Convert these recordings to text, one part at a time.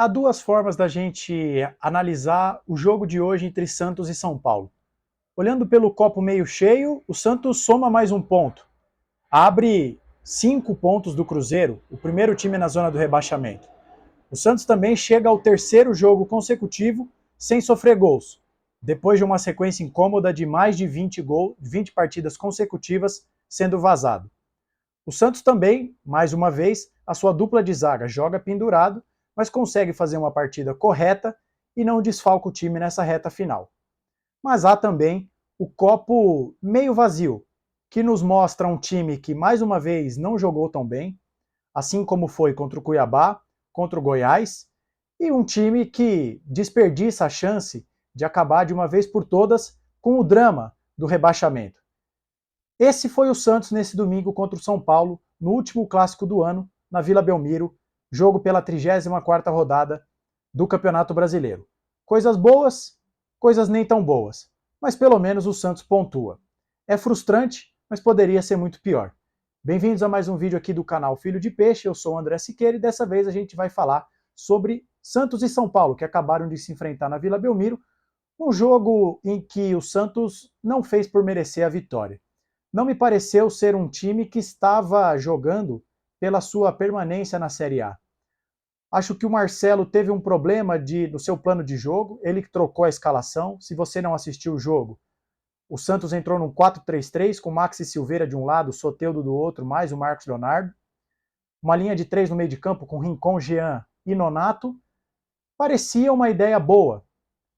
Há duas formas da gente analisar o jogo de hoje entre Santos e São Paulo. Olhando pelo copo meio cheio, o Santos soma mais um ponto. Abre 5 pontos do Cruzeiro, o primeiro time na zona do rebaixamento. O Santos também chega ao terceiro jogo consecutivo sem sofrer gols, depois de uma sequência incômoda de mais de 20 partidas consecutivas sendo vazado. O Santos também, mais uma vez, a sua dupla de zaga joga pendurado, mas consegue fazer uma partida correta e não desfalca o time nessa reta final. Mas há também o copo meio vazio, que nos mostra um time que mais uma vez não jogou tão bem, assim como foi contra o Cuiabá, contra o Goiás, e um time que desperdiça a chance de acabar de uma vez por todas com o drama do rebaixamento. Esse foi o Santos nesse domingo contra o São Paulo, no último clássico do ano, na Vila Belmiro, jogo pela 34ª rodada do Campeonato Brasileiro. Coisas boas, coisas nem tão boas, mas pelo menos o Santos pontua. É frustrante, mas poderia ser muito pior. Bem-vindos a mais um vídeo aqui do canal Filho de Peixe, eu sou o André Siqueira e dessa vez a gente vai falar sobre Santos e São Paulo, que acabaram de se enfrentar na Vila Belmiro, um jogo em que o Santos não fez por merecer a vitória. Não me pareceu ser um time que estava jogando pela sua permanência na Série A. Acho que o Marcelo teve um problema no seu plano de jogo, ele que trocou a escalação. Se você não assistiu o jogo, o Santos entrou num 4-3-3 com Maxi Silveira de um lado, Soteldo do outro, mais o Marcos Leonardo. Uma linha de 3 no meio de campo com Rincon, Jean e Nonato. Parecia uma ideia boa,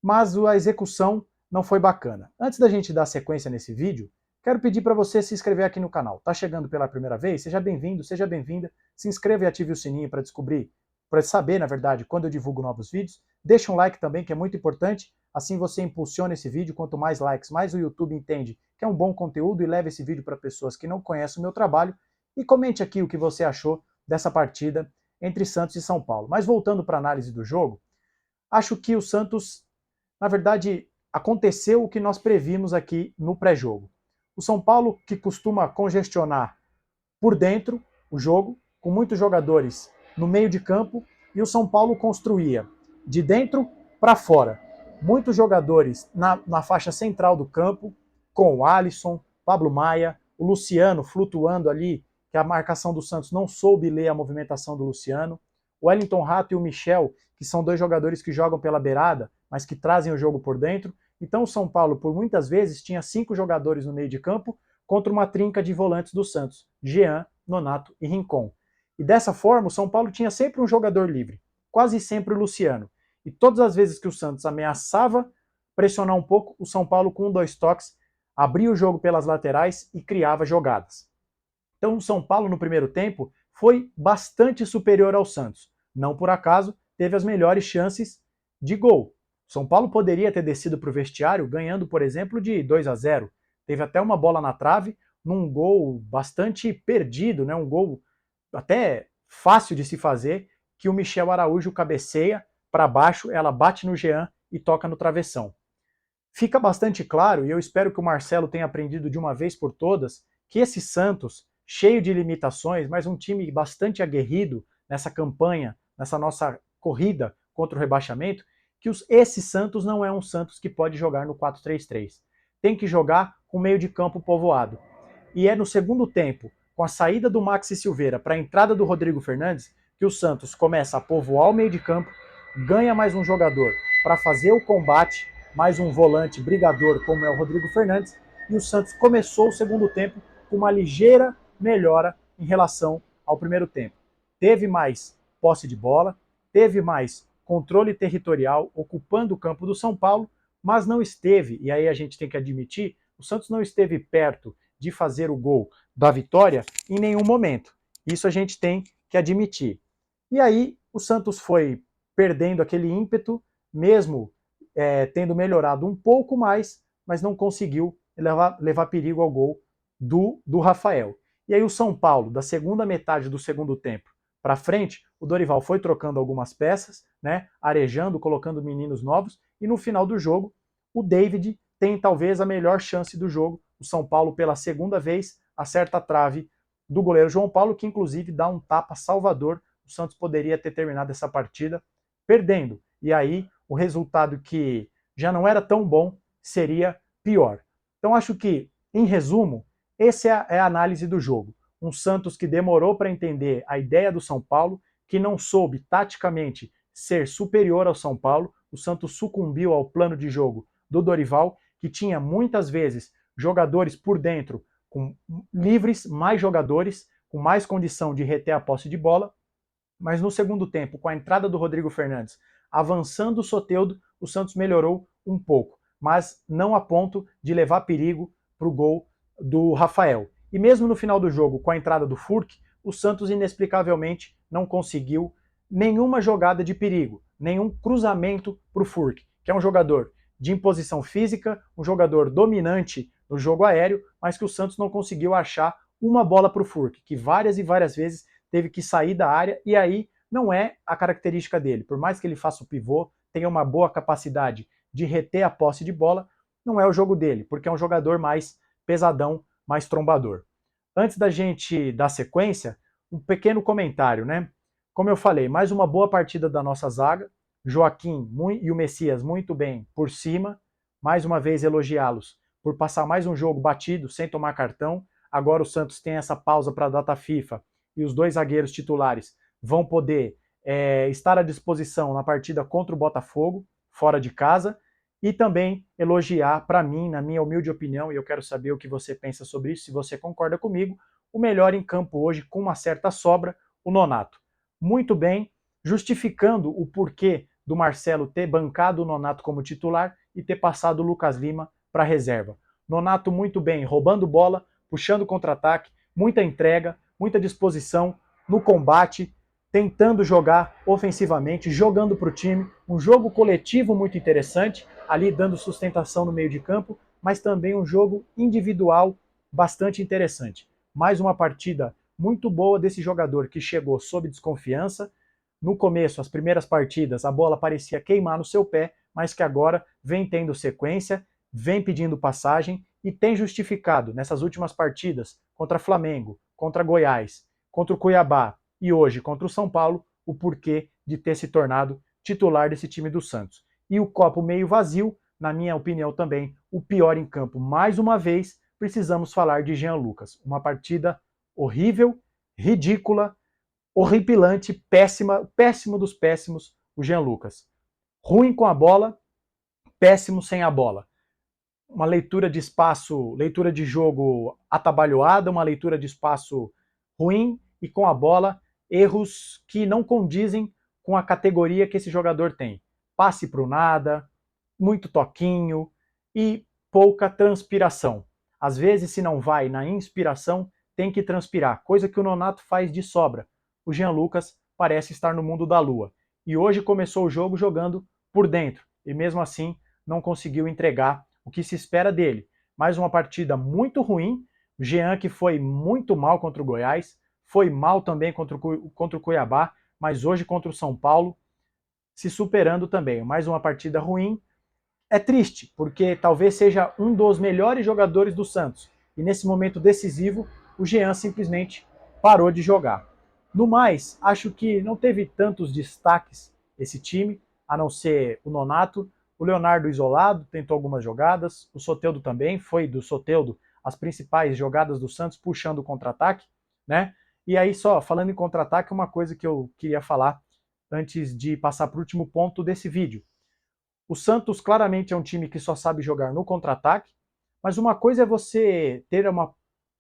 mas a execução não foi bacana. Antes da gente dar sequência nesse vídeo, quero pedir para você se inscrever aqui no canal. Tá chegando pela primeira vez? Seja bem-vindo, seja bem-vinda. Se inscreva e ative o sininho para saber, na verdade, quando eu divulgo novos vídeos. Deixa um like também, que é muito importante. Assim você impulsiona esse vídeo. Quanto mais likes, mais o YouTube entende que é um bom conteúdo e leva esse vídeo para pessoas que não conhecem o meu trabalho. E comente aqui o que você achou dessa partida entre Santos e São Paulo. Mas voltando para a análise do jogo, acho que o Santos, na verdade, aconteceu o que nós previmos aqui no pré-jogo. O São Paulo, que costuma congestionar por dentro o jogo, com muitos jogadores no meio de campo, e o São Paulo construía de dentro para fora. Muitos jogadores na faixa central do campo, com o Alisson, Pablo Maia, o Luciano flutuando ali, que a marcação do Santos não soube ler a movimentação do Luciano, o Wellington Rato e o Michel, que são dois jogadores que jogam pela beirada, mas que trazem o jogo por dentro. Então o São Paulo, por muitas vezes, tinha 5 jogadores no meio de campo contra uma trinca de volantes do Santos, Jean, Nonato e Rincon. E dessa forma, o São Paulo tinha sempre um jogador livre, quase sempre o Luciano. E todas as vezes que o Santos ameaçava pressionar um pouco, o São Paulo, com 2 toques, abria o jogo pelas laterais e criava jogadas. Então o São Paulo, no primeiro tempo, foi bastante superior ao Santos. Não por acaso, teve as melhores chances de gol. São Paulo poderia ter descido para o vestiário ganhando, por exemplo, de 2-0. Teve até uma bola na trave, num gol bastante perdido, né? Um gol até fácil de se fazer, que o Michel Araújo cabeceia para baixo, ela bate no Jean e toca no travessão. Fica bastante claro, e eu espero que o Marcelo tenha aprendido de uma vez por todas, que esse Santos, cheio de limitações, mas um time bastante aguerrido nessa campanha, nessa nossa corrida contra o rebaixamento, que esse Santos não é um Santos que pode jogar no 4-3-3. Tem que jogar com meio de campo povoado. E é no segundo tempo, com a saída do Maxi Silveira para a entrada do Rodrigo Fernandes, que o Santos começa a povoar o meio de campo, ganha mais um jogador para fazer o combate, mais um volante brigador como é o Rodrigo Fernandes, e o Santos começou o segundo tempo com uma ligeira melhora em relação ao primeiro tempo. Teve mais posse de bola, teve mais controle territorial, ocupando o campo do São Paulo, mas não esteve, e aí a gente tem que admitir, o Santos não esteve perto de fazer o gol da vitória em nenhum momento. Isso a gente tem que admitir. E aí o Santos foi perdendo aquele ímpeto, mesmo tendo melhorado um pouco mais, mas não conseguiu levar perigo ao gol do Rafael. E aí o São Paulo, da segunda metade do segundo tempo para frente, o Dorival foi trocando algumas peças, né, arejando, colocando meninos novos, e no final do jogo, o David tem talvez a melhor chance do jogo. O São Paulo, pela segunda vez, acerta a trave do goleiro João Paulo, que inclusive dá um tapa salvador. O Santos poderia ter terminado essa partida perdendo. E aí o resultado que já não era tão bom seria pior. Então acho que, em resumo, essa é a análise do jogo. Um Santos que demorou para entender a ideia do São Paulo, que não soube taticamente ser superior ao São Paulo. O Santos sucumbiu ao plano de jogo do Dorival, que tinha muitas vezes jogadores por dentro com livres, mais jogadores, com mais condição de reter a posse de bola, mas no segundo tempo, com a entrada do Rodrigo Fernandes, avançando o Soteldo, o Santos melhorou um pouco, mas não a ponto de levar perigo para o gol do Rafael. E mesmo no final do jogo, com a entrada do Furk, o Santos inexplicavelmente não conseguiu nenhuma jogada de perigo, nenhum cruzamento para o Furk, que é um jogador de imposição física, um jogador dominante no jogo aéreo, mas que o Santos não conseguiu achar uma bola para o Furk, que várias e várias vezes teve que sair da área, e aí não é a característica dele. Por mais que ele faça o pivô, tenha uma boa capacidade de reter a posse de bola, não é o jogo dele, porque é um jogador mais pesadão, mais trombador. Antes da gente dar sequência, um pequeno comentário, né? Como eu falei, mais uma boa partida da nossa zaga, Joaquim e o Messias muito bem por cima, mais uma vez elogiá-los por passar mais um jogo batido, sem tomar cartão. Agora o Santos tem essa pausa para a data FIFA e os dois zagueiros titulares vão poder estar à disposição na partida contra o Botafogo, fora de casa, e também elogiar, para mim, na minha humilde opinião, e eu quero saber o que você pensa sobre isso, se você concorda comigo, o melhor em campo hoje, com uma certa sobra, o Nonato. Muito bem, justificando o porquê do Marcelo ter bancado o Nonato como titular e ter passado o Lucas Lima para a reserva. Nonato muito bem, roubando bola, puxando contra-ataque, muita entrega, muita disposição no combate, tentando jogar ofensivamente, jogando para o time, um jogo coletivo muito interessante, ali dando sustentação no meio de campo, mas também um jogo individual bastante interessante. Mais uma partida muito boa desse jogador que chegou sob desconfiança. No começo, as primeiras partidas, a bola parecia queimar no seu pé, mas que agora vem tendo sequência, vem pedindo passagem e tem justificado nessas últimas partidas contra Flamengo, contra Goiás, contra o Cuiabá e hoje contra o São Paulo, o porquê de ter se tornado titular desse time do Santos. E o copo meio vazio, na minha opinião também, o pior em campo. Mais uma vez, precisamos falar de Jean Lucas. Uma partida horrível, ridícula, horripilante, péssima, péssimo dos péssimos, o Jean Lucas. Ruim com a bola, péssimo sem a bola. Uma leitura de espaço, leitura de jogo atabalhoada, uma leitura de espaço ruim e com a bola, erros que não condizem com a categoria que esse jogador tem. Passe para o nada, muito toquinho e pouca transpiração. Às vezes, se não vai na inspiração, tem que transpirar, coisa que o Nonato faz de sobra. O Jean Lucas parece estar no mundo da lua. E hoje começou o jogo jogando por dentro, e mesmo assim não conseguiu entregar o que se espera dele. Mais uma partida muito ruim, o Jean que foi muito mal contra o Goiás, foi mal também contra o Cuiabá, mas hoje contra o São Paulo, se superando também. Mais uma partida ruim. É triste, porque talvez seja um dos melhores jogadores do Santos. E nesse momento decisivo, o Jean simplesmente parou de jogar. No mais, acho que não teve tantos destaques esse time, a não ser o Nonato. O Leonardo isolado, tentou algumas jogadas. O Soteldo também, foi do Soteldo as principais jogadas do Santos puxando o contra-ataque, né? E aí só, falando em contra-ataque, uma coisa que eu queria falar antes de passar para o último ponto desse vídeo. O Santos claramente é um time que só sabe jogar no contra-ataque, mas uma coisa é você ter uma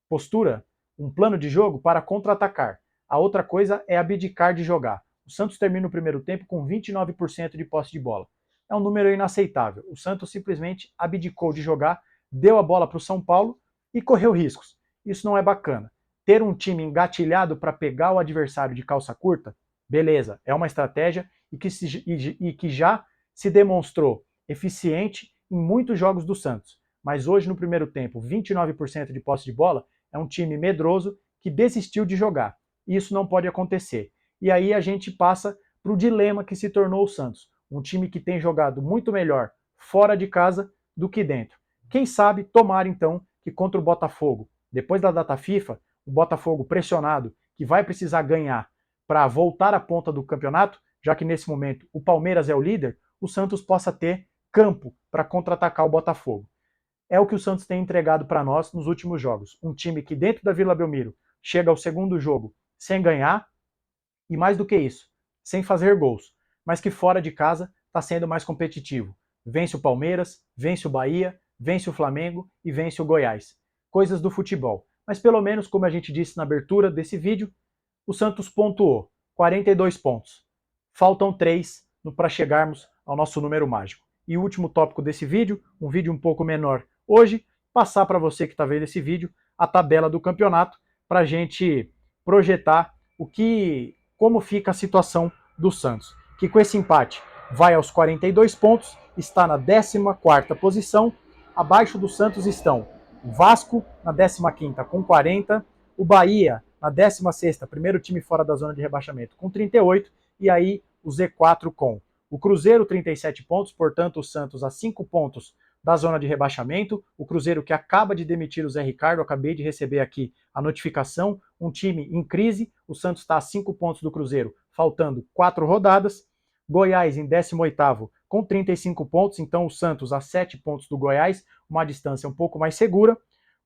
postura, um plano de jogo para contra-atacar. A outra coisa é abdicar de jogar. O Santos termina o primeiro tempo com 29% de posse de bola. É um número inaceitável. O Santos simplesmente abdicou de jogar, deu a bola para o São Paulo e correu riscos. Isso não é bacana. Ter um time engatilhado para pegar o adversário de calça curta, beleza, é uma estratégia e que já se demonstrou eficiente em muitos jogos do Santos. Mas hoje, no primeiro tempo, 29% de posse de bola, é um time medroso que desistiu de jogar. Isso não pode acontecer. E aí a gente passa para o dilema que se tornou o Santos. Um time que tem jogado muito melhor fora de casa do que dentro. Quem sabe tomar então que contra o Botafogo, depois da data FIFA, o Botafogo pressionado, que vai precisar ganhar para voltar à ponta do campeonato, já que nesse momento o Palmeiras é o líder, o Santos possa ter campo para contra-atacar o Botafogo. É o que o Santos tem entregado para nós nos últimos jogos. Um time que dentro da Vila Belmiro chega ao segundo jogo sem ganhar, e mais do que isso, sem fazer gols, mas que fora de casa está sendo mais competitivo. Vence o Palmeiras, vence o Bahia, vence o Flamengo e vence o Goiás. Coisas do futebol. Mas pelo menos, como a gente disse na abertura desse vídeo, o Santos pontuou 42 pontos. Faltam 3 para chegarmos ao nosso número mágico. E o último tópico desse vídeo, um vídeo um pouco menor hoje, passar para você que está vendo esse vídeo a tabela do campeonato para a gente projetar como fica a situação do Santos, que com esse empate vai aos 42 pontos, está na 14ª posição. Abaixo do Santos estão o Vasco na 15ª com 40, o Bahia na 16ª, primeiro time fora da zona de rebaixamento, com 38, e aí o Z4 com o Cruzeiro 37 pontos, portanto o Santos a 5 pontos da zona de rebaixamento, o Cruzeiro que acaba de demitir o Zé Ricardo, acabei de receber aqui a notificação, um time em crise, o Santos está a 5 pontos do Cruzeiro, faltando 4 rodadas, Goiás em 18º com 35 pontos, então o Santos a 7 pontos do Goiás, uma distância um pouco mais segura,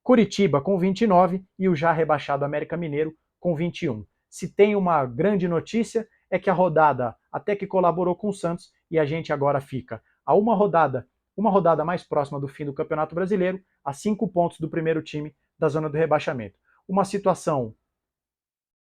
Curitiba com 29 e o já rebaixado América Mineiro com 21. Se tem uma grande notícia é que a rodada até que colaborou com o Santos e a gente agora fica a uma rodada mais próxima do fim do Campeonato Brasileiro, a 5 pontos do primeiro time da zona do rebaixamento. Uma situação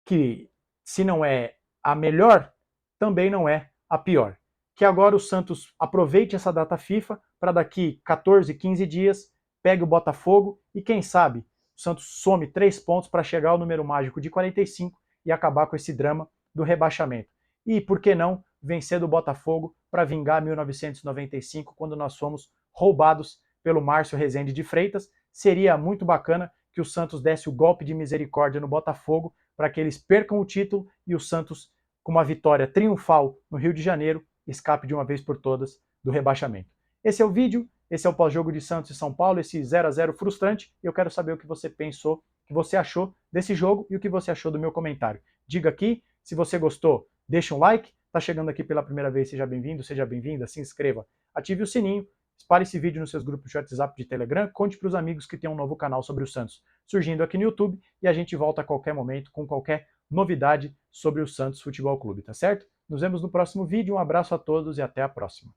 que, se não é a melhor, também não é a pior. Que agora o Santos aproveite essa data FIFA para daqui 14, 15 dias, pegue o Botafogo e quem sabe o Santos some 3 pontos para chegar ao número mágico de 45 e acabar com esse drama do rebaixamento. E, por que não, vencer do Botafogo para vingar 1995, quando nós fomos roubados pelo Márcio Rezende de Freitas. Seria muito bacana que o Santos desse o golpe de misericórdia no Botafogo para que eles percam o título e o Santos, com uma vitória triunfal no Rio de Janeiro, escape de uma vez por todas do rebaixamento. Esse é o vídeo, esse é o pós-jogo de Santos e São Paulo, esse 0-0 frustrante. Eu quero saber o que você pensou, o que você achou desse jogo e o que você achou do meu comentário. Diga aqui, se você gostou, deixa um like. Está chegando aqui pela primeira vez, seja bem-vindo, seja bem-vinda, se inscreva, ative o sininho, espalhe esse vídeo nos seus grupos de WhatsApp, de Telegram, conte para os amigos que tem um novo canal sobre o Santos surgindo aqui no YouTube e a gente volta a qualquer momento com qualquer novidade sobre o Santos Futebol Clube, tá certo? Nos vemos no próximo vídeo, um abraço a todos e até a próxima.